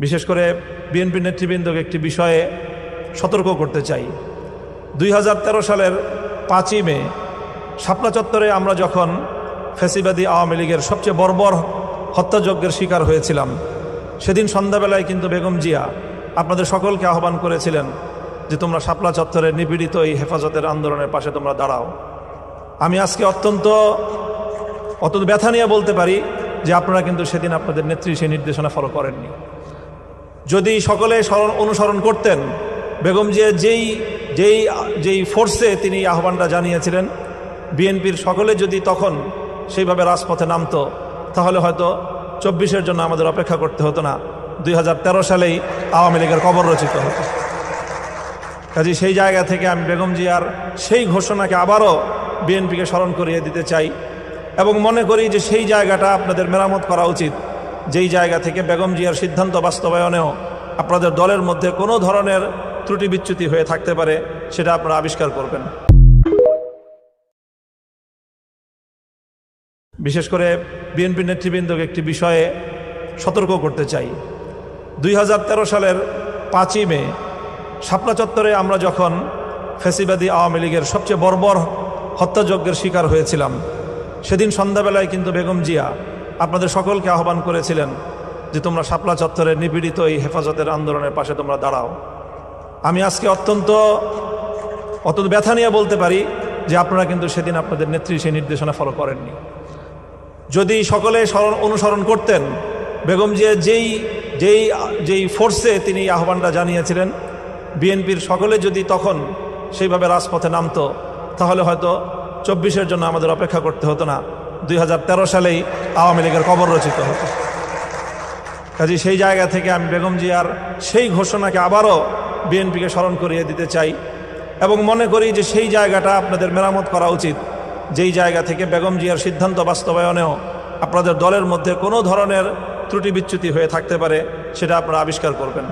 বিশেষ করে বিএনপি নেতৃবৃন্দকে একটি বিষয়ে সতর্ক করতে চাই। 2013 সালের 5ই মে শাপলা চত্বরে আমরা যখন ফ্যাসিবাদী আওয়ামী লীগের সবচেয়ে বর্বর হত্যাযজ্ঞের শিকার হয়েছিলাম, সেদিন সন্ধ্যাবেলায় কিন্তু বেগম জিয়া আপনাদের সকলকে আহ্বান করেছিলেন যে তোমরা শাপলা চত্বরের নিপীড়িত এই হেফাজতের আন্দোলনের পাশে তোমরা দাঁড়াও। আমি আজকে অত্যন্ত ব্যথা নিয়ে বলতে পারি যে আপনারা কিন্তু সেদিন আপনাদের নেত্রী সেই নির্দেশনা ফলো করেননি। যদি সকলে অনুসরণ করতেন, বেগম জিয়া যেই ফোর্সে তিনি আহ্বানটা জানিয়েছিলেন, বিএনপির সকলে যদি তখন সেইভাবে রাজপথে নামতো, তাহলে হয়তো 24-এর জন্য আমাদের অপেক্ষা করতে হতো না, 2013 সালেই আওয়ামী লীগের কবর রচিত হতো। কাজে সেই জায়গা থেকে আমি বেগম জিয়ার সেই ঘোষণাকে আবারও বিএনপিকে স্মরণ করিয়ে দিতে চাই এবং মনে করি যে সেই জায়গাটা আপনাদের মেরামত করা উচিত, যেই জায়গা থেকে বেগম জিয়ার সিদ্ধান্ত বাস্তবায়নেও আপনাদের দলের মধ্যে কোনো ধরনের ত্রুটি বিচ্যুতি হয়ে থাকতে পারে, সেটা আপনারা আবিষ্কার করবেন। বিশেষ করে বিএনপি নেতৃবৃন্দকে একটি বিষয়ে সতর্ক করতে চাই। 2013 সালের 5ই মে শাপলা চত্বরে আমরা যখন ফ্যাসিবাদী আওয়ামী লীগের সবচেয়ে বর্বর হত্যাযজ্ঞের শিকার হয়েছিলাম, সেদিন সন্ধ্যাবেলায় কিন্তু বেগম জিয়া আপনাদের সকলকে আহ্বান করেছিলেন যে তোমরা শাপলা চত্বরের নিপীড়িত এই হেফাজতের আন্দোলনের পাশে তোমরা দাঁড়াও। আমি আজকে অত্যন্ত ব্যথা নিয়ে বলতে পারি যে আপনারা কিন্তু সেদিন আপনাদের নেত্রী সেই নির্দেশনা ফলো করেননি। যদি সকলে অনুসরণ করতেন, বেগম জিয়া যেই ফোর্সে তিনি আহ্বানটা জানিয়েছিলেন, বিএনপির সকলে যদি তখন সেইভাবে রাজপথে নামতো, তাহলে হয়তো 24-এর জন্য আমাদের অপেক্ষা করতে হতো না, 2013 সালেই আওয়ামী লীগের কবর রচিত হতো। কাজে সেই জায়গা থেকে আমি বেগম জিয়ার সেই ঘোষণাকে আবারও বিএনপিকে স্মরণ করিয়ে দিতে চাই এবং মনে করি যে সেই জায়গাটা আপনাদের মেরামত করা উচিত, যেই জায়গা থেকে বেগম জিয়ার সিদ্ধান্ত বাস্তবায়নেও আপনাদের দলের মধ্যে কোনো ধরনের ত্রুটি বিচ্যুতি হয়ে থাকতে পারে, সেটা আপনারা আবিষ্কার করবেন।